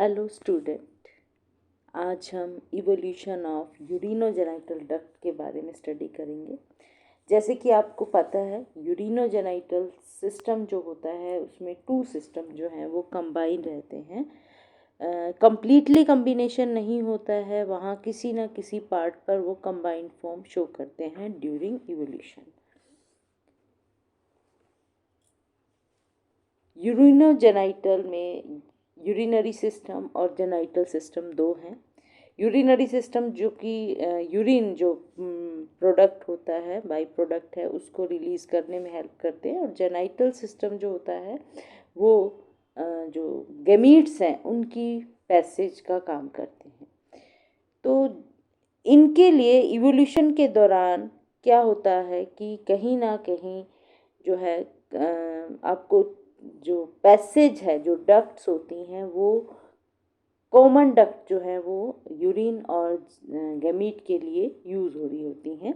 Hello student, आज हम evolution of urinogenital duct के बारे में स्टडी करेंगे। जैसे कि आपको पता है, यूरिनोजेनाइटल सिस्टम जो होता है उसमें टू सिस्टम जो हैं वो कंबाइन रहते हैं। कंप्लीटली कम्बिनेशन नहीं होता है, वहाँ किसी ना किसी पार्ट पर वो कंबाइंड फॉर्म शो करते हैं ड्यूरिंग इवोल्यूशन। यूरिनोजेनाइटल में यूरिनरी सिस्टम और जेनाइटल सिस्टम दो हैं। यूरिनरी सिस्टम जो कि यूरिन जो प्रोडक्ट होता है, बाई प्रोडक्ट है, उसको रिलीज़ करने में हेल्प करते हैं। और जेनाइटल सिस्टम जो होता है वो जो गैमीट्स हैं उनकी पैसेज का काम करते हैं। तो इनके लिए इवोल्यूशन के दौरान क्या होता है कि कहीं ना कहीं जो है आपको जो पैसेज है, जो डक्ट्स होती हैं, वो कॉमन डक्ट जो है वो यूरिन और गैमीट के लिए यूज़ हो रही होती हैं।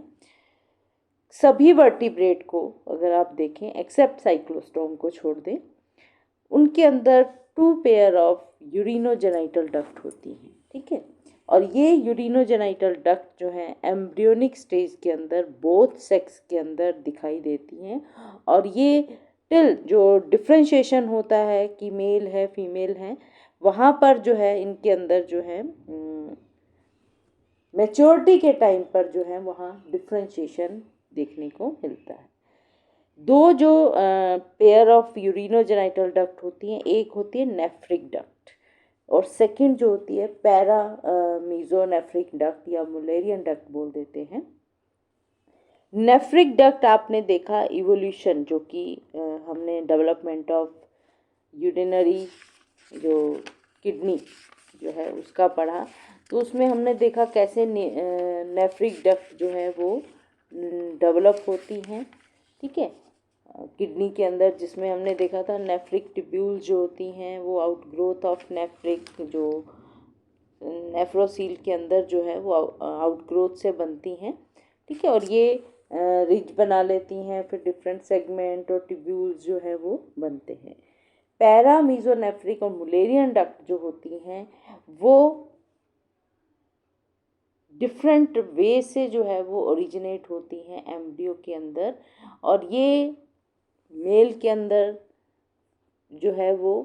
सभी वर्टिब्रेट को अगर आप देखें, एक्सेप्ट साइक्लोस्टोम को छोड़ दें, उनके अंदर 2 पेयर ऑफ यूरिनोजेनाइटल डक्ट होती हैं। ठीक है, और ये यूरिनोजेनाइटल डक्ट जो है एम्ब्रियोनिक स्टेज के अंदर बोथ सेक्स के अंदर दिखाई देती हैं। और ये टिल जो डिफ्रेंशिएशन होता है कि मेल है फीमेल है, वहाँ पर जो है इनके अंदर जो है मैच्योरिटी के टाइम पर जो है वहाँ डिफ्रेंशिएशन देखने को मिलता है। दो जो पेयर ऑफ यूरिनोजेनाइटल डक्ट होती हैं, एक होती है नेफ्रिक डक्ट और सेकंड जो होती है पैरा मीजोनेफ्रिक डक्ट या मुलेरियन डक्ट बोल देते हैं। नेफ्रिक डक्ट आपने देखा इवोल्यूशन, जो कि हमने डेवलपमेंट ऑफ यूरिनरी जो किडनी जो है उसका पढ़ा, तो उसमें हमने देखा कैसे नेफ्रिक डक्ट जो है वो डेवलप होती हैं। ठीक है, किडनी के अंदर, जिसमें हमने देखा था नेफ्रिक ट्यूब्यूल्स जो होती हैं वो आउटग्रोथ ऑफ नेफ्रिक जो नेफ्रोसील के अंदर जो है वो आउटग्रोथ से बनती हैं। ठीक है, और ये रिज बना लेती हैं, फिर डिफरेंट सेगमेंट और ट्यूब्यूल्स जो है वो बनते हैं। पैरा मीजोनेफ्रिक और मुलेरियन डक्ट जो होती हैं वो डिफरेंट वे से जो है वो ओरिजिनेट होती हैं एम्ब्रियो के अंदर, और ये मेल के अंदर जो है वो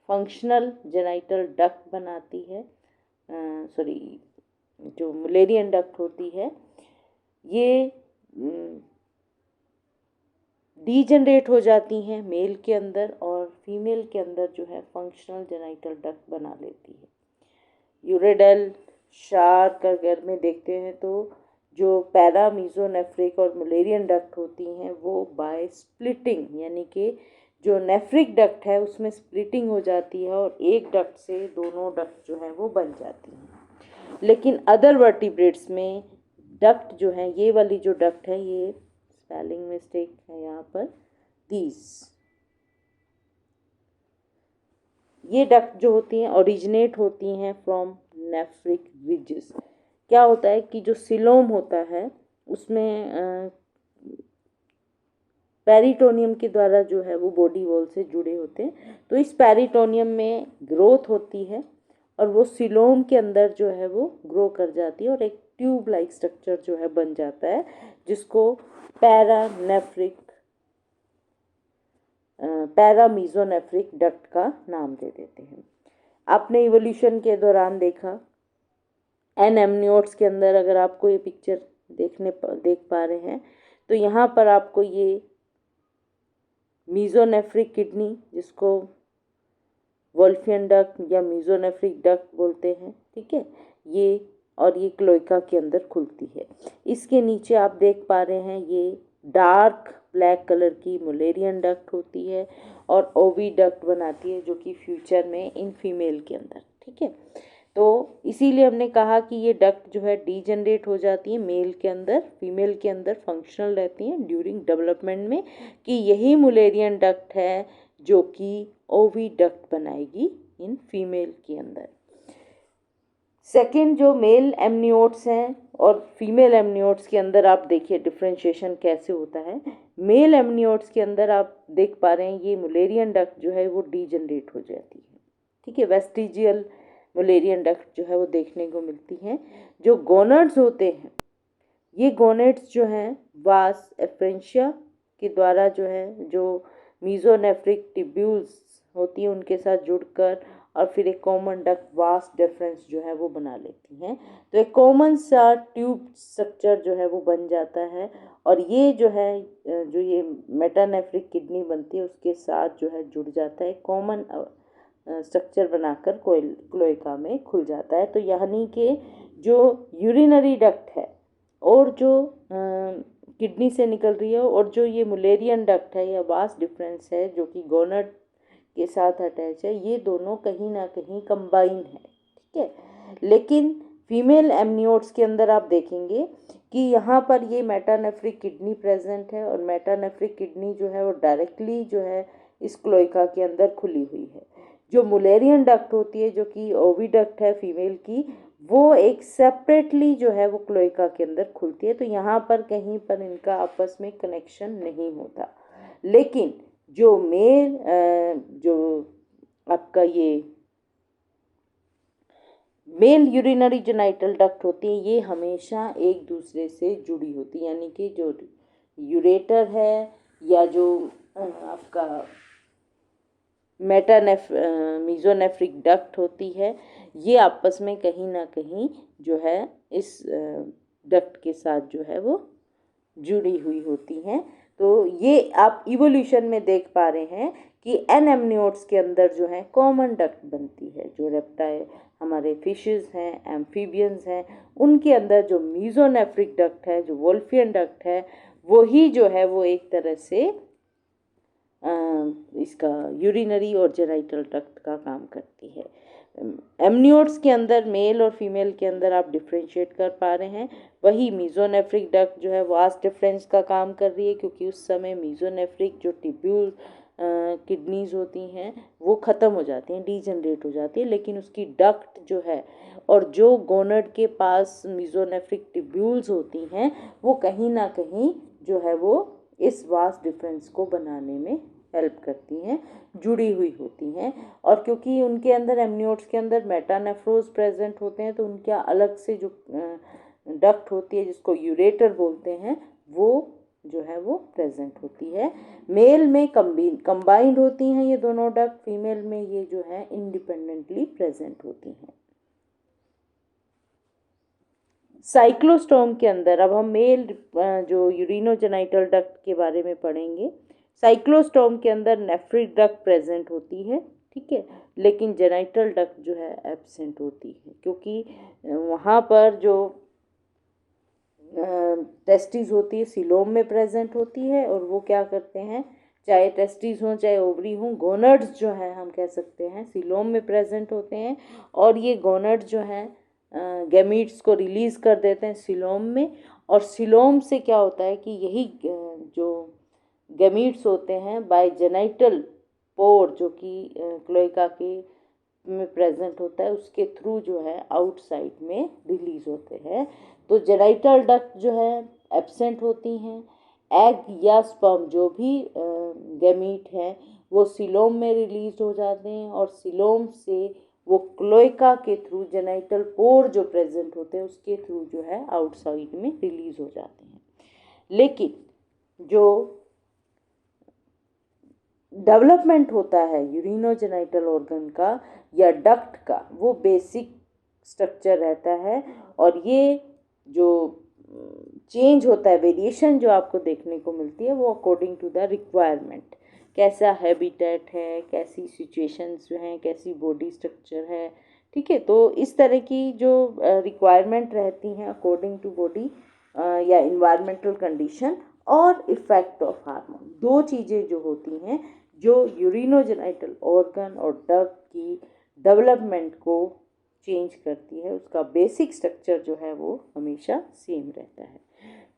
फंक्शनल जेनाइटल डक्ट बनाती है। जो मुलेरियन डक्ट होती है ये डीजनरेट हो जाती हैं मेल के अंदर, और फीमेल के अंदर जो है फंक्शनल जेनाइटल डक्ट बना लेती है। यूरेडल शार्क अगर में देखते हैं तो जो पैरा मीजोनेफ्रिक और मुलेरियन डक्ट होती हैं वो बाय स्प्लिटिंग, यानी कि जो नेफ्रिक डक्ट है उसमें स्प्लिटिंग हो जाती है और एक डक्ट से दोनों डक्ट जो है वो बन जाती हैं। लेकिन अदर वर्टिब्रेट्स में डक्ट जो है, ये वाली जो डक्ट है, ये स्पेलिंग मिस्टेक है यहाँ पर, ये डक्ट जो होती हैं ओरिजिनेट होती हैं फ्रॉम नेफ्रिक रिजेस। क्या होता है कि जो सिलोम होता है उसमें पेरिटोनियम के द्वारा जो है वो बॉडी वॉल से जुड़े होते हैं, तो इस पेरिटोनियम में ग्रोथ होती है और वो सिलोम के अंदर जो है वो ग्रो कर जाती है और एक ट्यूब लाइक स्ट्रक्चर जो है बन जाता है, जिसको पैरामीजोनेफ्रिक डक्ट का नाम दे देते हैं। आपने इवोल्यूशन के दौरान देखा एमनियोट्स के अंदर, अगर आपको ये पिक्चर देख पा रहे हैं तो यहाँ पर आपको ये मीजोनेफ्रिक किडनी, जिसको वोल्फियन डक्ट या मीजोनेफ्रिक डक्ट बोलते हैं, ठीक है, ये और ये क्लोइका के अंदर खुलती है। इसके नीचे आप देख पा रहे हैं ये डार्क ब्लैक कलर की मुलेरियन डक्ट होती है और ओवी डक्ट बनाती है, जो कि फ्यूचर में इन फीमेल के अंदर। ठीक है, तो इसीलिए हमने कहा कि ये डक्ट जो है डीजनरेट हो जाती है मेल के अंदर, फीमेल के अंदर फंक्शनल रहती हैं ड्यूरिंग डेवलपमेंट में, कि यही मुलेरियन डक्ट है जो कि ओवी डक्ट बनाएगी इन फीमेल के अंदर। सेकेंड, जो मेल एमनियोट्स हैं और फीमेल एमनियोट्स के अंदर आप देखिए डिफ्रेंशिएशन कैसे होता है। मेल एमनियोट्स के अंदर आप देख पा रहे हैं ये मुलेरियन डक्ट जो है वो डीजनरेट हो जाती है। ठीक है। वेस्टिजियल मुलेरियन डक्ट जो है वो देखने को मिलती हैं। जो गोनड्स होते हैं, ये गोनेट्स जो हैं वास एफ्रेंशिया के द्वारा जो है, जो मीजोनेफ्रिक टिब्यूल्स होती हैं उनके साथ जुड़कर और फिर एक कॉमन डक्ट वास डिफरेंस जो है वो बना लेती हैं। तो एक कॉमन सा ट्यूब स्ट्रक्चर जो है वो बन जाता है और ये जो है जो ये मेटानेफ्रिक किडनी बनती है उसके साथ जो है जुड़ जाता है, कॉमन स्ट्रक्चर बनाकर क्लोएका में खुल जाता है। तो यानी कि जो यूरिनरी डक्ट है और जो किडनी से निकल रही है और जो ये मुलेरियन डक्ट है या वास डिफरेंस है जो कि गोनड के साथ अटैच है, ये दोनों कहीं ना कहीं कंबाइन है, ठीक है। लेकिन फीमेल एमनियोट्स के अंदर आप देखेंगे कि यहाँ पर ये मेटानेफ्रिक किडनी प्रेजेंट है और मेटानेफ्रिक किडनी जो है वो डायरेक्टली जो है इस क्लोएका के अंदर खुली हुई है। जो मुलेरियन डक्ट होती है जो कि ओविडक्ट है फीमेल की, वो एक सेपरेटली जो है वो क्लोएका के अंदर खुलती है। तो यहाँ पर कहीं पर इनका आपस में कनेक्शन नहीं होता। लेकिन जो मेल जो आपका ये मेल यूरिनरी जेनाइटल डक्ट होती है ये हमेशा एक दूसरे से जुड़ी होती है, यानी कि जो यूरेटर है या जो आपका मीजोनेफ्रिक डक्ट होती है, ये आपस में कहीं ना कहीं जो है इस डक्ट के साथ जो है वो जुड़ी हुई होती हैं। तो ये आप इवोल्यूशन में देख पा रहे हैं कि एनेमनियोट्स के अंदर जो है कॉमन डक्ट बनती है। जो रेप्टाइल हमारे फिशेस हैं, एम्फीबियंस हैं, उनके अंदर जो मीजोनेफ्रिक डक्ट है, जो वोल्फियन डक्ट है, वही जो है वो एक तरह से इसका यूरिनरी और जेनाइटल डक्ट का काम करती है। एमनियोट्स के अंदर मेल और फीमेल के अंदर आप डिफ्रेंशिएट कर पा रहे हैं। वही मीजोनेफ्रिक डक्ट जो है वास डिफरेंस का काम कर रही है, क्योंकि उस समय मीजोनेफ्रिक जो टिब्यूल किडनीज होती हैं वो ख़त्म हो जाती हैं, डीजनरेट हो जाती है, लेकिन उसकी डक्ट जो है और जो गोनड के पास मीजोनेफ्रिक टिब्यूल्स होती हैं वो कहीं ना कहीं जो है वो इस वास डिफरेंस को बनाने में हेल्प करती हैं, जुड़ी हुई होती हैं। और क्योंकि उनके अंदर एमनियोट्स के अंदर मेटानेफ्रोज प्रेजेंट होते हैं तो उनके अलग से जो डक्ट होती है जिसको यूरेटर बोलते हैं वो जो है वो प्रेजेंट होती है। मेल में कंबाइंड होती हैं ये दोनों डक्ट, फीमेल में ये जो है इंडिपेंडेंटली प्रेजेंट होती हैं। साइक्लोस्टोम के अंदर अब हम मेल जो यूरिनोजेनाइटल डक्ट के बारे में पढ़ेंगे। साइक्लोस्टोम के अंदर नेफ्रिक डक्ट प्रेजेंट होती है, ठीक है, लेकिन जेनाइटल डक्ट जो है एब्सेंट होती है, क्योंकि वहाँ पर जो टेस्टिस होती है सीलोम में प्रेजेंट होती है और वो क्या करते हैं, चाहे टेस्टिस हों चाहे ओवरी हों, गोनड्स जो है हम कह सकते हैं सीलोम में प्रेजेंट होते हैं और ये गोनड्स जो हैं गैमीट्स को रिलीज कर देते हैं सीलोम में। और सीलोम से क्या होता है कि यही जो गैमीट्स होते हैं बाय जेनाइटल पोर जो कि क्लोएका के में प्रेजेंट होता है उसके थ्रू जो है आउटसाइड में रिलीज होते हैं। तो जेनाइटल डक्ट जो है एब्सेंट होती हैं। एग या स्पर्म जो भी गैमीट हैं वो सीलोम में रिलीज हो जाते हैं और सीलोम से वो क्लोएका के थ्रू जेनाइटल पोर जो प्रेजेंट होते हैं उसके थ्रू जो है आउटसाइड में रिलीज हो जाते हैं। लेकिन जो डेवलपमेंट होता है यूरिनोजेनाइटल ऑर्गन का या डक्ट का वो बेसिक स्ट्रक्चर रहता है और ये जो चेंज होता है, वेरिएशन जो आपको देखने को मिलती है वो अकॉर्डिंग टू द रिक्वायरमेंट, कैसा हैबिटेट है, कैसी सिचुएशंस हैं, कैसी बॉडी स्ट्रक्चर है, ठीक है। तो इस तरह की जो रिक्वायरमेंट रहती हैं अकॉर्डिंग टू बॉडी या इन्वायरमेंटल कंडीशन और इफेक्ट ऑफ हार्मोन, दो चीज़ें जो होती हैं जो यूरिनोजेनाइटल ऑर्गन और डक्ट की डेवलपमेंट को चेंज करती है, उसका बेसिक स्ट्रक्चर जो है वो हमेशा सेम रहता है।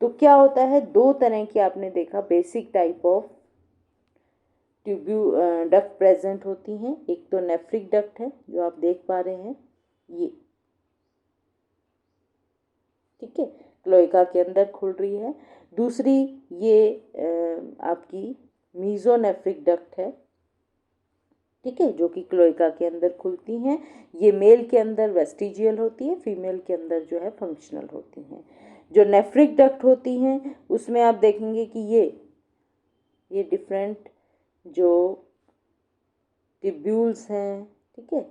तो क्या होता है, दो तरह की आपने देखा basic type of duct present होती हैं। एक तो नेफ्रिक डक्ट है जो आप देख पा रहे हैं ये, ठीक है, क्लोएका के अंदर खुल रही है। दूसरी ये आपकी मीजोनेफ्रिक डक्ट है ठीक है, जो कि क्लोएका के अंदर खुलती हैं। ये मेल के अंदर वेस्टिजियल होती है, फीमेल के अंदर जो है फंक्शनल होती हैं। जो नेफ्रिक डक्ट होती हैं उसमें आप देखेंगे कि ये डिफरेंट जो ट्यूब्यूल्स हैं, ठीक है,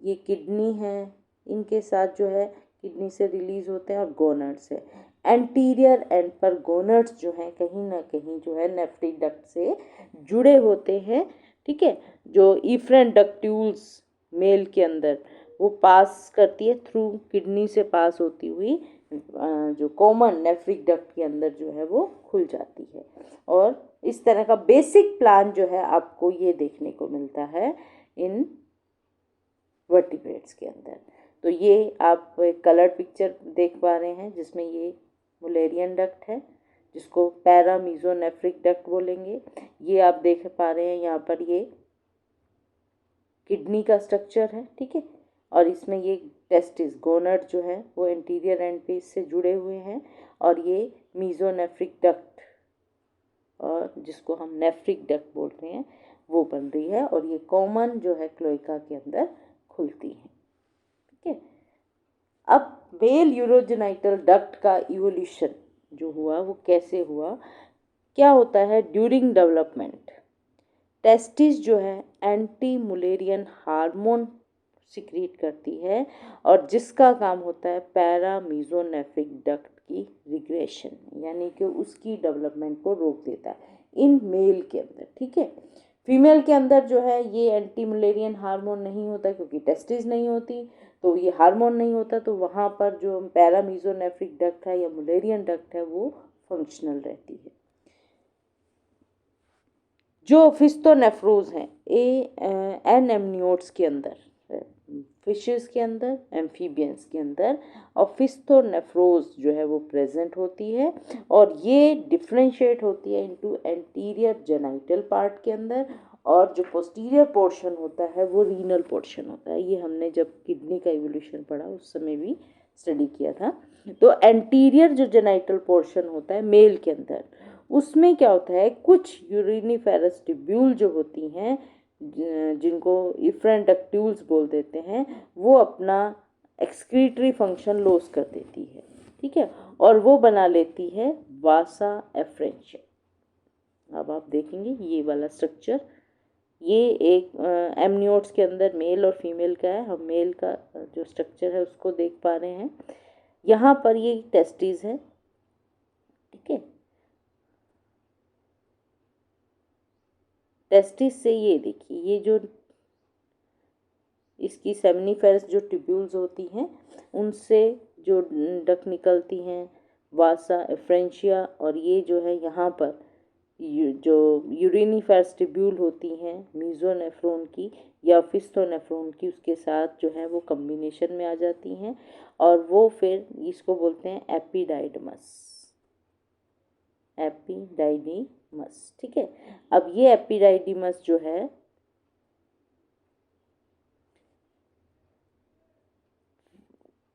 ये किडनी है, इनके साथ जो है किडनी से रिलीज होते हैं, और गोनड्स है। एंटीरियर एंड पर गोनड्स जो हैं कहीं ना कहीं जो है नेफ्रिक डक्ट से जुड़े होते हैं, ठीक है। जो इफ्रेंट डक्ट्यूल्स मेल के अंदर वो पास करती है थ्रू किडनी से पास होती हुई, जो कॉमन नेफ्रिक डक्ट के अंदर जो है वो खुल जाती है। और इस तरह का बेसिक प्लान जो है आपको ये देखने को मिलता है इन वर्टिब्रेट्स के अंदर। तो ये आप एक कलर पिक्चर देख पा रहे हैं जिसमें ये मुलेरियन डक्ट है, जिसको पैरामीजोनेफ्रिक डक्ट बोलेंगे। ये आप देख पा रहे हैं यहाँ पर ये किडनी का स्ट्रक्चर है, ठीक है, और इसमें ये टेस्टिस गोनड जो है वो इंटीरियर एंड पे इससे जुड़े हुए हैं, और ये मीजोनेफ्रिक डक्ट, और जिसको हम नेफ्रिक डक्ट बोलते हैं, वो बन रही है, और ये कॉमन जो है क्लोएका के अंदर खुलती है, ठीक है। अब मेल यूरोजेनाइटल डक्ट का इवोल्यूशन जो हुआ वो कैसे हुआ, क्या होता है ड्यूरिंग डेवलपमेंट, टेस्टिस जो है एंटी मुलेरियन हार्मोन सिक्रीट करती है, और जिसका काम होता है पैरामीजोनेफ्रिक डक्ट की रिग्रेशन, यानी कि उसकी डेवलपमेंट को रोक देता है इन मेल के अंदर, ठीक है। फीमेल के अंदर जो है ये एंटी मुलेरियन हार्मोन नहीं होता, क्योंकि टेस्टिस नहीं होती, तो ये हार्मोन नहीं होता, तो वहाँ पर जो पैरामीजोनेफ्रिक डक्ट है या मुलेरियन डक्ट है वो फंक्शनल रहती है। जो फिस्टोनेफ्रोज हैं एनेमनियोट्स के अंदर, फिशेस के अंदर, एम्फीबियंस के अंदर, और फिस्टोनेफ्रोज जो है वो प्रेजेंट होती है, और ये डिफ्रेंशिएट होती है इनटू एंटीरियर जेनाइटल पार्ट के अंदर, और जो पोस्टीरियर पोर्शन होता है वो रीनल पोर्शन होता है। ये हमने जब किडनी का इवोल्यूशन पढ़ा उस समय भी स्टडी किया था। तो एंटीरियर जो जेनाइटल पोर्शन होता है मेल के अंदर, उसमें क्या होता है कुछ यूरिनिफेरस ट्यूब्यूल जो होती हैं, जिनको इफ्रेंट डक्ट्यूल्स बोल देते हैं, वो अपना एक्सक्रीटरी फंक्शन लॉस कर देती है, ठीक है, और वो बना लेती है वासा एफ्रेंशिया। अब आप देखेंगे ये वाला स्ट्रक्चर, ये एक एमनियोट्स के अंदर मेल और फीमेल का है, हम मेल का जो स्ट्रक्चर है उसको देख पा रहे हैं। यहाँ पर ये टेस्टिस है, ठीक है, टेस्टिस से ये देखिए ये जो इसकी सेमिनिफेरस जो ट्यूब्यूल्स होती हैं उनसे जो डक निकलती हैं वासा एफ्रेंशिया, और ये जो है यहाँ पर जो यूरिनिफेरस ट्यूब्यूल होती हैं मीजोनेफ्रॉन की या फिस्टोनेफ्रॉन की, उसके साथ जो है वो कम्बिनेशन में आ जाती हैं, और वो फिर इसको बोलते हैं एपिडाइडमस, एपिडाइडिमस, ठीक है। अब ये एपिडाइडिमस जो है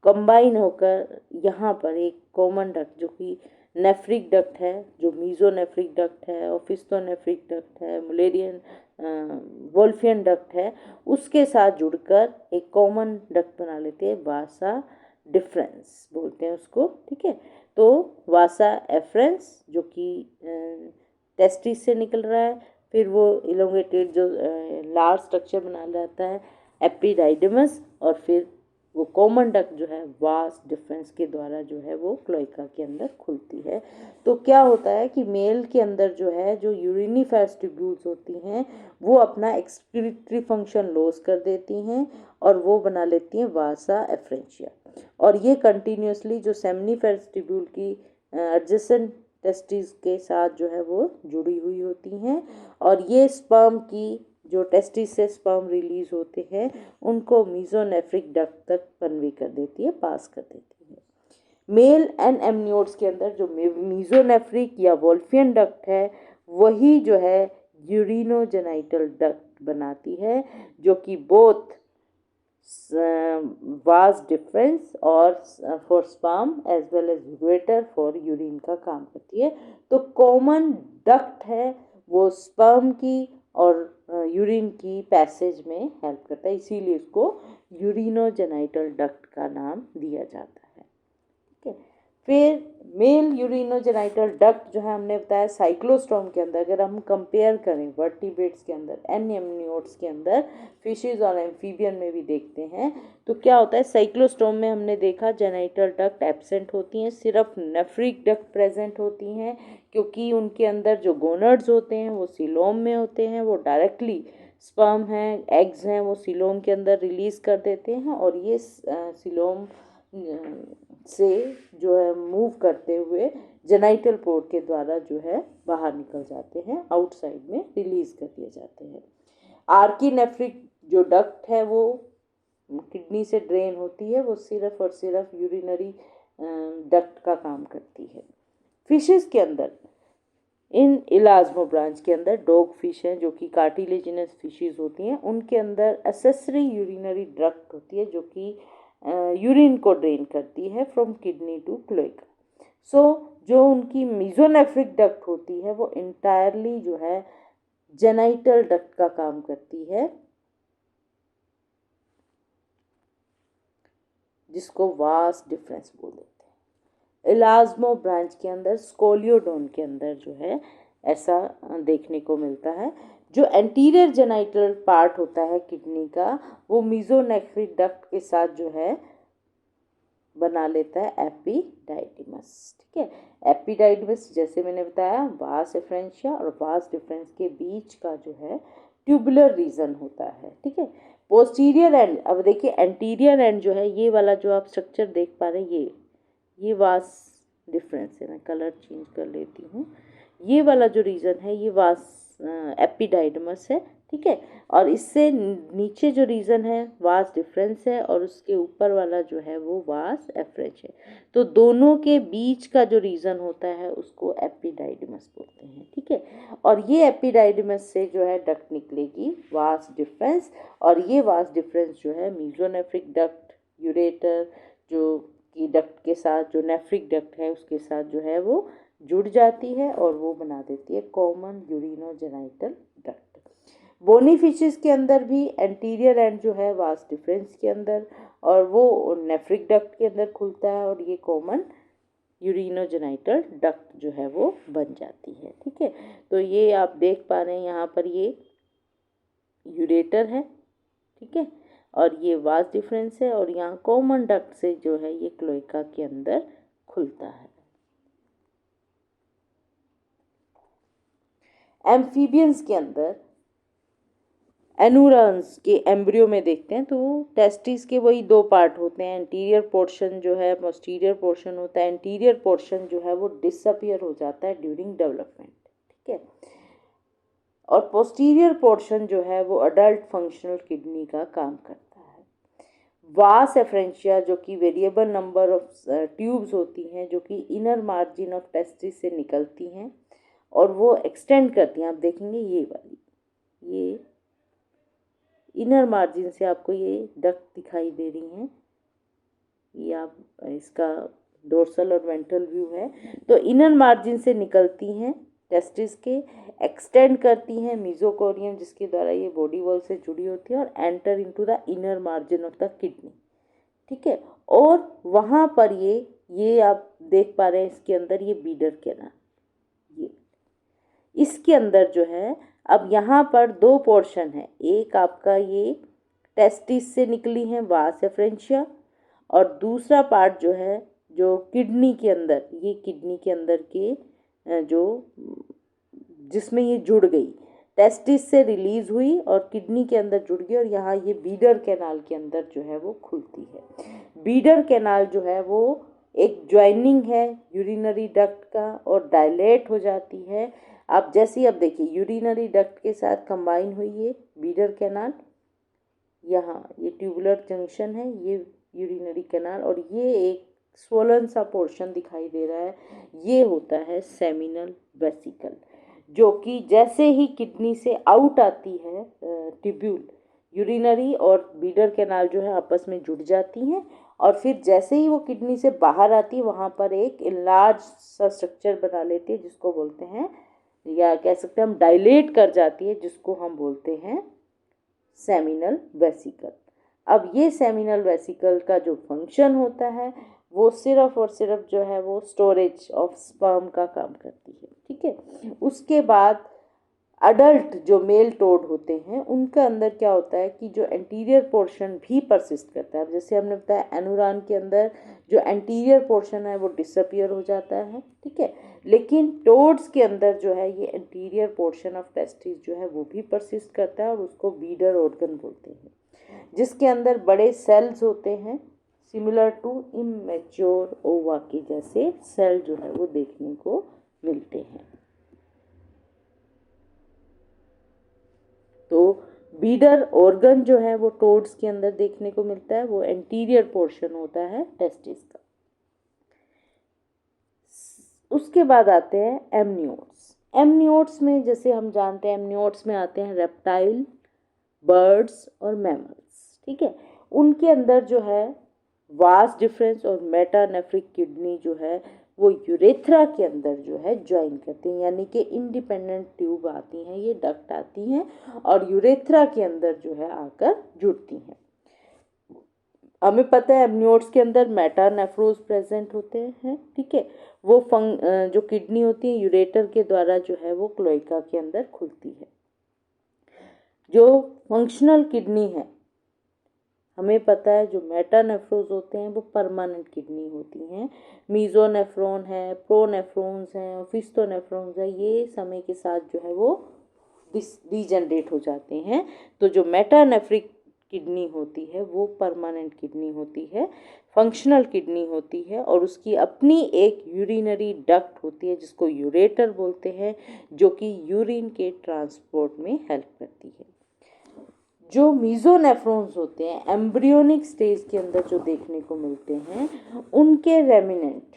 कंबाइन होकर यहाँ पर एक कॉमन डक्ट जो कि नेफ्रिक डक्ट है, जो मीजोनेफ्रिक डक्ट है, और फिस्टोनेफ्रिक डक्ट है, मुलेरियन वोल्फियन डक्ट है, उसके साथ जुड़कर एक कॉमन डक्ट बना लेते हैं, वासा डिफरेंस बोलते हैं उसको, ठीक है। तो वासा एफ्रेंस जो कि टेस्टिस से निकल रहा है, फिर वो इलोंगेटेड जो लार्ज स्ट्रक्चर बना रहता है एपिडाइडमस, और फिर वो कॉमन डक्ट जो है वास डिफरेंस के द्वारा जो है वो क्लोएका के अंदर खुलती है। तो क्या होता है कि मेल के अंदर जो है जो यूरिनिफेरस ट्यूब्यूल्स होती हैं वो अपना एक्सक्रीटरी फंक्शन लॉस कर देती हैं, और वो बना लेती हैं वासा एफ्रेंशिया, और ये कंटिन्यूसली जो सेमिनिफेरस ट्यूब्यूल की एडजेसेंट टेस्टिस के साथ जो है वो जुड़ी हुई होती हैं, और ये स्पर्म की जो टेस्टिस से स्पर्म रिलीज होते हैं उनको मीजोनेफ्रिक डक्ट तक कन्वे कर देती है, पास कर देती है। मेल एंड एमनियोट्स के अंदर जो मीजोनेफ्रिक या वोल्फियन डक्ट है वही जो है यूरिनोजेनाइटल डक्ट बनाती है, जो कि बोथ वास डिफरेंस और for sperm as well as ureter for urine का काम करती है। तो कॉमन डक्ट है वो स्पर्म की और यूरिन की पैसेज में हेल्प करता है, इसीलिए इसको यूरिनोजेनाइटल डक्ट का नाम दिया जाता है। ठीक है, फिर मेल यूरिनोजेनाइटल डक्ट जो है हमने बताया साइक्लोस्टोम के अंदर, अगर हम कंपेयर करें वर्टिब्रेट्स के अंदर, एनिमनियोट्स के अंदर, फिशेस और एम्फीबियन में भी देखते हैं, तो क्या होता है साइक्लोस्टोम में हमने देखा जेनाइटल डक्ट एब्सेंट होती हैं, सिर्फ नेफ्रिक डक्ट प्रेजेंट होती हैं, क्योंकि उनके अंदर जो गोनड्स होते हैं वो सीलोम में होते हैं, वो डायरेक्टली स्पर्म हैं, एग्स हैं, वो सीलोम के अंदर रिलीज कर देते हैं और ये सीलोम से जो है मूव करते हुए जेनाइटल पोर्ट के द्वारा जो है बाहर निकल जाते हैं, आउटसाइड में रिलीज कर दिए जाते हैं। आर्कीनेफ्रिक जो डक्ट है वो किडनी से ड्रेन होती है, वो सिर्फ और सिर्फ यूरिनरी डक्ट का काम करती है। फिशेस के अंदर, इन इलाज्मो ब्रांच के अंदर डॉग फिश हैं जो कि कार्टिलेजिनस फिशेस होती हैं, उनके अंदर एसेसरी यूरिनरी डक्ट होती है जो कि यूरिन को ड्रेन करती है फ्रॉम किडनी टू क्लोएका। सो जो उनकी मीजोनेफ्रिक डक्ट होती है वो इंटायरली जो है जेनाइटल डक्ट का काम करती है, जिसको वास डिफरेंस बोल देते हैं। इलाज्मो ब्रांच के अंदर स्कोलियोडोन के अंदर जो है ऐसा देखने को मिलता है। जो एंटीरियर जेनाइटल पार्ट होता है किडनी का वो मीजोनेफ्रिक डक्ट के साथ जो है बना लेता है एपिडाइडिमस। ठीक है, एपिडाइडिमस जैसे मैंने बताया वास एफ्रेंशिया और वास डिफरेंस के बीच का जो है ट्यूबुलर रीजन होता है। ठीक है, पोस्टीरियर एंड, अब देखिए एंटीरियर एंड जो है ये वाला जो आप स्ट्रक्चर देख पा रहे हैं ये वास डिफरेंस है, मैं कलर चेंज कर लेती हूँ, ये वाला जो रीजन है ये वास एपिडाइडमस है। ठीक है, और इससे नीचे जो रीजन है वास डिफरेंस है और उसके ऊपर वाला जो है वो वास एफ्रेंच है, तो दोनों के बीच का जो रीजन होता है उसको एपिडाइडमस बोलते हैं। ठीक है, और ये एपिडाइडमस से जो है डक्ट निकलेगी वास डिफरेंस, और ये वास डिफरेंस जो है मीजोनेफ्रिक डक्ट, यूरेटर जो कि डक्ट के साथ, जो नेफ्रिक डक्ट है उसके साथ जो है वो जुड़ जाती है और वो बना देती है common urinogenital duct. Bony fishes के अंदर भी एंटीरियर एंड जो है वास डिफरेंस के अंदर और वो नेफ्रिक डक्ट के अंदर खुलता है और ये कॉमन यूरिनोजेनाइटल डक्ट जो है वो बन जाती है। ठीक है, तो ये आप देख पा रहे हैं यहाँ पर ये यूरेटर है। ठीक है, और ये वास डिफरेंस है और यहाँ कॉमन डक्ट से जो है ये क्लोएका के अंदर खुलता है। एम्फीबियंस के अंदर एनूरन्स के एम्ब्रियो में देखते हैं तो टेस्टिस के वही दो पार्ट होते हैं, एंटीरियर पोर्शन जो है पोस्टीरियर पोर्शन होता है, एंटीरियर पोर्शन जो है वो डिसअपियर हो जाता है ड्यूरिंग डेवलपमेंट। ठीक है, और पोस्टीरियर पोर्शन जो है वो अडल्ट फंक्शनल किडनी का काम करता है। वास एफ्रेंशिया जो कि वेरिएबल नंबर ऑफ ट्यूब्स होती हैं जो कि इनर मार्जिन ऑफ टेस्टिस से निकलती हैं और वो एक्सटेंड करती हैं, आप देखेंगे ये वाली, ये इनर मार्जिन से आपको ये डक्ट दिखाई दे रही हैं, ये आप इसका डोर्सल और वेंट्रल व्यू है, तो इनर मार्जिन से निकलती हैं टेस्टिस के, एक्सटेंड करती हैं मीजोकोरियम जिसके द्वारा ये बॉडी वॉल से जुड़ी होती है और enter into the inner margin of the kidney. ठीक है, और वहाँ पर ये आप देख पा रहे हैं इसके अंदर ये बीडर कैनाल, ये इसके अंदर जो है अब यहाँ पर दो पोर्शन है, एक आपका ये टेस्टिस से निकली है वास एफ्रेंशिया और दूसरा पार्ट जो है जो किडनी के अंदर, ये किडनी के अंदर के जो जिसमें ये जुड़ गई, टेस्टिस से रिलीज हुई और किडनी के अंदर जुड़ गई और यहाँ ये बीडर कैनाल के अंदर जो है वो खुलती है। बीडर कैनाल जो है वो एक ज्वाइनिंग है यूरिनरी डक्ट का और डायलेट हो जाती है। आप जैसे ही अब देखिए यूरिनरी डक्ट के साथ कंबाइन हुई है बीडर कैनाल, यहाँ ये ट्यूबुलर जंक्शन है, ये यूरिनरी कैनाल और ये एक स्वोलन सा पोर्शन दिखाई दे रहा है, ये होता है सेमिनल वेसिकल, जो कि जैसे ही किडनी से आउट आती है ट्यूब्यूल, यूरिनरी और बीडर कैनाल जो है आपस में जुड़ जाती हैं और फिर जैसे ही वो किडनी से बाहर आती है वहाँ पर एक इनलार्ज सा स्ट्रक्चर बना लेती है जिसको बोलते हैं या कह सकते हैं हम डायलेट कर जाती है, जिसको हम बोलते हैं सेमिनल वेसिकल। अब ये सेमिनल वेसिकल का जो फंक्शन होता है वो सिर्फ और सिर्फ जो है वो स्टोरेज ऑफ स्पर्म का काम करती है, ठीक है। उसके बाद अडल्ट जो मेल टोड होते हैं उनका अंदर क्या होता है कि जो एंटीरियर पोर्शन भी परसिस्ट करता है। जैसे हमने बताया एनुरान के अंदर जो एंटीरियर पोर्शन है वो डिसअपियर हो जाता है, ठीक है, लेकिन टोड्स के अंदर जो है ये एंटीरियर पोर्शन ऑफ टेस्टिस जो है वो भी परसिस्ट करता है और उसको बीडर ऑर्गन बोलते हैं, जिसके अंदर बड़े सेल्स होते हैं सिमिलर टू इमेच्योर ओवा के जैसे सेल जो है वो देखने को मिलते हैं। तो बीडर ऑर्गन जो है वो टोड्स के अंदर देखने को मिलता है, वो एंटीरियर पोर्शन होता है टेस्टिस का। उसके बाद आते हैं एमनियोट्स। एमनियोट्स में जैसे हम जानते हैं एमनियोट्स में आते हैं रेप्टाइल, बर्ड्स और मैमल्स, ठीक है। उनके अंदर जो है वास्ट डिफरेंस और मेटानेफ्रिक किडनी जो है वो यूरेथ्रा के अंदर जो है ज्वाइन करती हैं, यानी कि इंडिपेंडेंट ट्यूब आती हैं, ये डक्ट आती हैं और यूरेथ्रा के अंदर जो है आकर जुड़ती हैं। हमें पता है एमनियोट्स के अंदर मेटानेफ्रोज प्रेजेंट होते हैं, ठीक है। वो जो किडनी होती है यूरेटर के द्वारा जो है वो क्लोएका के अंदर खुलती है। जो फंक्शनल किडनी है हमें पता है जो मेटानेफ्रोज होते हैं वो परमानेंट किडनी होती हैं। मीजोनेफ्रॉन है, प्रोनेफ्रॉन्स हैं और फिस्टोनेफ्रॉन्स है, ये समय के साथ जो है वो डिजनरेट हो जाते हैं। तो जो मेटानेफ्रिक किडनी होती है वो परमानेंट किडनी होती है, फंक्शनल किडनी होती है और उसकी अपनी एक यूरिनरी डक्ट होती है जिसको यूरेटर बोलते हैं, जो कि यूरिन के ट्रांसपोर्ट में हेल्प करती है। जो मीजोनेफ्रॉन्स होते हैं एम्ब्रियोनिक स्टेज के अंदर जो देखने को मिलते हैं, उनके रेमिनेंट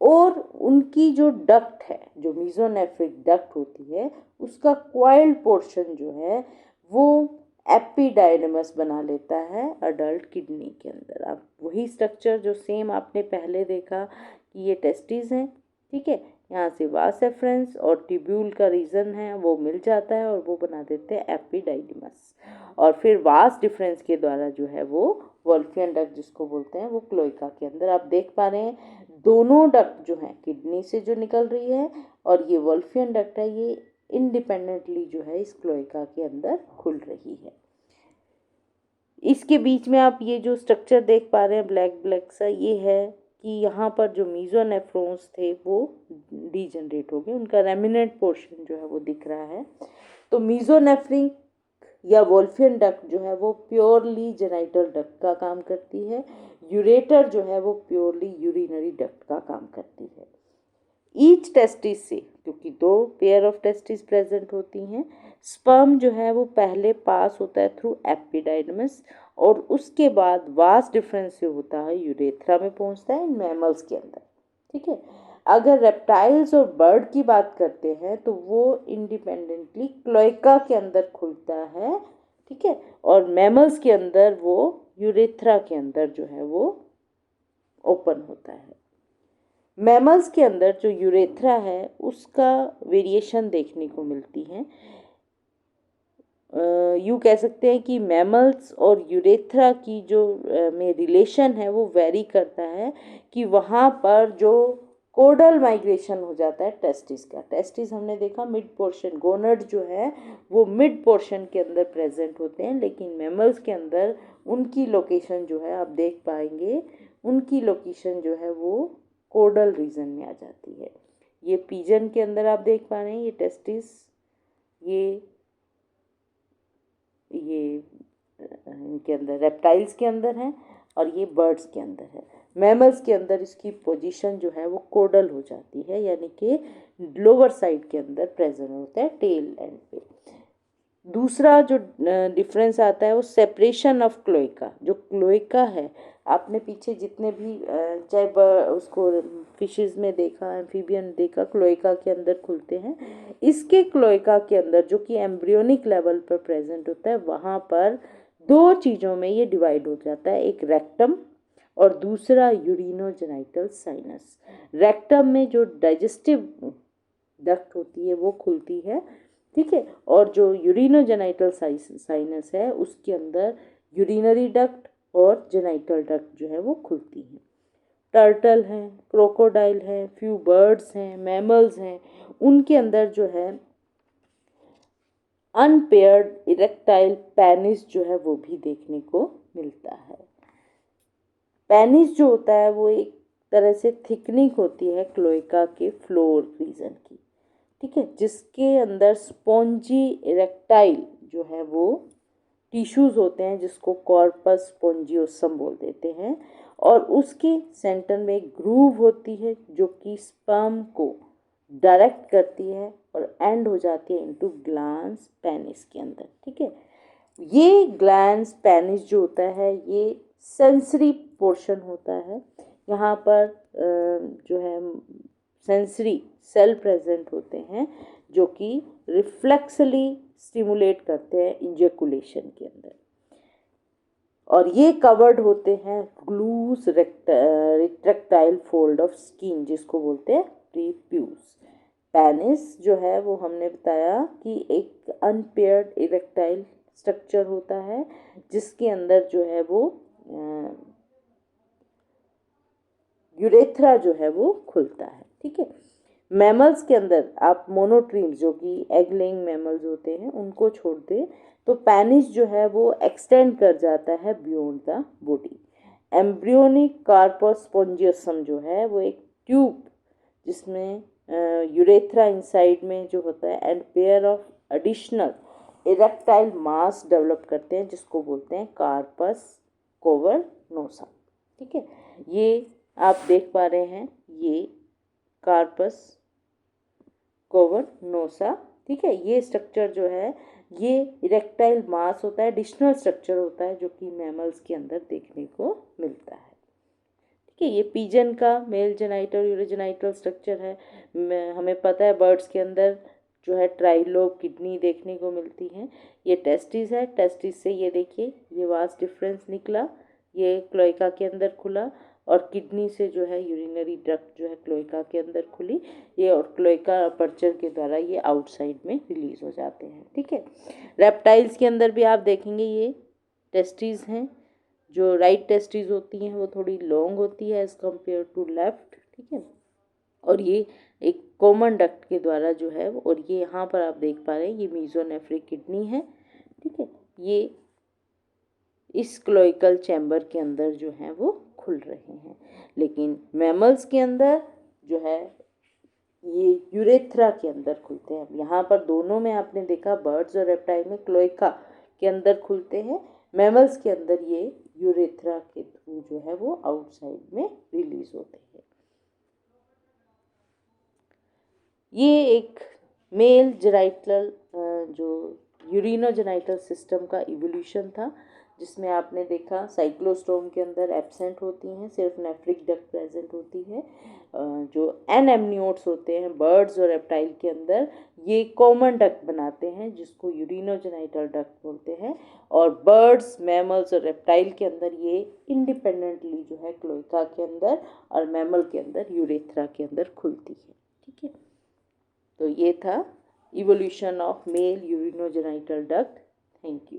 और उनकी जो डक्ट है, जो मीजोनेफ्रिक डक्ट होती है, उसका क्वाइल्ड पोर्शन जो है वो एपिडाइडमस बना लेता है अडल्ट किडनी के अंदर। अब वही स्ट्रक्चर जो सेम आपने पहले देखा कि ये टेस्टिस हैं, ठीक है, यहाँ से वास एफरेंस और ट्यूब्यूल का रीजन है वो मिल जाता है और वो बना देते हैं एपिडाइडमस, और फिर वास डिफरेंस के द्वारा जो है वो वोल्फियन डक्ट जिसको बोलते हैं वो क्लोइका के अंदर। आप देख पा रहे हैं दोनों डक्ट जो हैं किडनी से जो निकल रही है और ये वोल्फियन डक्ट है, ये इंडिपेंडेंटली जो है इस क्लोइका के अंदर खुल रही है। इसके बीच में आप ये जो स्ट्रक्चर देख पा रहे हैं ब्लैक ब्लैक सा, ये है कि यहाँ पर जो मीजोनेफ्रॉन्स थे वो डीजनरेट हो गए, उनका रेमिनेंट पोर्शन जो है वो दिख रहा है। तो मीजोनेफ्रिक या वोल्फियन डक्ट जो है वो प्योरली जेनाइटल डक्ट का काम करती है, यूरेटर जो है वो प्योरली यूरिनरी डक्ट का काम करती है। ईच टेस्टिस से, क्योंकि दो पेयर ऑफ टेस्टिस प्रेजेंट होती हैं, स्पर्म जो है वो पहले पास होता है थ्रू एपिडाइडमस और उसके बाद वास डिफरेंस से होता है यूरेथ्रा में पहुंचता है इन मैमल्स के अंदर, ठीक है। अगर रेप्टाइल्स और बर्ड की बात करते हैं तो वो इंडिपेंडेंटली क्लोइका के अंदर खुलता है, ठीक है, और मैमल्स के अंदर वो यूरेथ्रा के अंदर जो है वो ओपन होता है। मैमल्स के अंदर जो यूरेथ्रा है उसका वेरिएशन देखने को मिलती है। यूँ कह सकते हैं कि मैमल्स और यूरेथ्रा की जो में रिलेशन है वो वेरी करता है कि वहाँ पर जो कोडल माइग्रेशन हो जाता है टेस्टिस का। टेस्टिस हमने देखा मिड पोर्शन, गोनड जो है वो मिड पोर्शन के अंदर प्रेजेंट होते हैं, लेकिन मैमल्स के अंदर उनकी लोकेशन जो है आप देख पाएंगे, उनकी लोकेशन जो है वो कोडल रीजन में आ जाती है। ये पिजन के अंदर आप देख पा रहे हैं ये टेस्टिस, ये इनके अंदर रेप्टाइल्स के अंदर है और ये बर्ड्स के अंदर है। मैमल्स के अंदर इसकी पोजीशन जो है वो कोडल हो जाती है, यानी कि लोअर साइड के अंदर प्रेजेंट होता है टेल एंड पे। दूसरा जो डिफरेंस आता है वो सेपरेशन ऑफ क्लोइका। जो क्लोइका है आपने पीछे जितने भी चाहे उसको फिशेस में देखा, एम्फीबियन देखा, क्लोइका के अंदर खुलते हैं, इसके क्लोइका के अंदर जो कि एम्ब्रियोनिक लेवल पर प्रेजेंट होता है वहाँ पर दो चीज़ों में ये डिवाइड हो जाता है, एक रेक्टम और दूसरा यूरिनोजेनाइटल साइनस। रेक्टम में जो डाइजेस्टिव डक्ट होती है वो खुलती है, ठीक है। और जो यूरिनोजेनाइटल साइनस है उसके अंदर यूरिनरी डक्ट और जेनाइटल डक्ट जो है वो खुलती है। टर्टल हैं, क्रोकोडाइल हैं, फ्यू बर्ड्स हैं, मैमल्स हैं, उनके अंदर जो है अनपेयर्ड इरेक्टाइल पेनिस जो है वो भी देखने को मिलता है। पेनिस जो होता है वो एक तरह से थिकनिंग होती है क्लोएका के फ्लोर रीजन की, ठीक है, जिसके अंदर स्पॉन्जी इरेक्टाइल जो है वो टिश्यूज होते हैं जिसको कॉर्पस स्पोंजियोसम बोल देते हैं, और उसके सेंटर में एक ग्रूव होती है जो कि स्पर्म को डायरेक्ट करती है और एंड हो जाती है इनटू ग्लैंस पेनिस के अंदर, ठीक है। ये ग्लैंस पेनिस जो होता है ये सेंसरी पोर्शन होता है। यहाँ पर जो है सेंसरी सेल प्रेजेंट होते हैं जो कि रिफ्लेक्सली स्टिमुलेट करते हैं इंजेकुलेशन के अंदर, और ये कवर्ड होते हैं ग्लूस रिट्रैक्टाइल फोल्ड ऑफ स्किन जिसको बोलते हैं प्रीप्यूस। पेनिस जो है वो हमने बताया कि एक अनपेयर्ड इरेक्टाइल स्ट्रक्चर होता है जिसके अंदर जो है वो यूरेथ्रा जो है वो खुलता है, ठीक है। मैमल्स के अंदर आप मोनोट्रीम्स जो कि एग लेइंग मैमल्स होते हैं उनको छोड़ दें तो पेनिस जो है वो एक्सटेंड कर जाता है beyond the body. Embryonic corpus spongiosum जो है वो एक ट्यूब जिसमें यूरेथ्रा इनसाइड में जो होता है and pair of additional erectile mass develop करते हैं जिसको बोलते हैं कार्पस कोवर्नोसा, ठीक है। ये आप देख पा रहे हैं ये कार्पस कोवर्नोसा, ठीक है। ये स्ट्रक्चर जो है ये इरेक्टाइल मास होता है, एडिशनल स्ट्रक्चर होता है जो कि मैमल्स के अंदर देखने को मिलता है, ठीक है। ये पिजन का मेल जेनाइटल यूरोजेनाइटल स्ट्रक्चर है। हमें पता है बर्ड्स के अंदर जो है ट्राइलोब किडनी देखने को मिलती है। ये टेस्टिस है, टेस्टिस से ये देखिए ये वास्ट डिफरेंस निकला, ये क्लोएका के अंदर खुला, और किडनी से जो है यूरिनरी डक्ट जो है क्लोएका के अंदर खुली, ये और क्लोएका अपर्चर के द्वारा ये आउटसाइड में रिलीज हो जाते हैं, ठीक है। रेप्टाइल्स के अंदर भी आप देखेंगे ये टेस्टिस हैं, जो राइट टेस्टिस होती हैं वो थोड़ी लॉन्ग होती है एज कम्पेयर टू लेफ्ट, ठीक है। और ये एक कॉमन डक्ट के द्वारा जो है और ये यहाँ पर आप देख पा रहे हैं ये मीजोनेफ्रिक किडनी है, ठीक है। ये इस क्लोइकल चैम्बर के अंदर जो है वो खुल रहे हैं, लेकिन मैमल्स के अंदर जो है ये यूरेथ्रा के अंदर खुलते हैं। यहाँ पर दोनों में आपने देखा बर्ड्स और रेप्टाइल में क्लोएका के अंदर खुलते हैं, मैमल्स के अंदर ये यूरेथ्रा के थ्रू जो है वो आउटसाइड में रिलीज होते हैं। ये एक मेल जेनाइटल जो यूरिनोजेनाइटल सिस्टम का इवोल्यूशन था जिसमें आपने देखा साइक्लोस्टोम के अंदर एब्सेंट होती हैं, सिर्फ नेफ्रिक डक्ट प्रेजेंट होती है। जो एनेमनियोट्स होते हैं बर्ड्स और रेप्टाइल के अंदर ये कॉमन डक्ट बनाते हैं जिसको यूरिनोजेनाइटल डक्ट बोलते हैं, और बर्ड्स मैमल्स और रेप्टाइल के अंदर ये इंडिपेंडेंटली जो है क्लोएका के अंदर और मैमल के अंदर यूरेथ्रा के अंदर खुलती है, ठीक है। तो ये था evolution of male urinogenital duct. Thank you.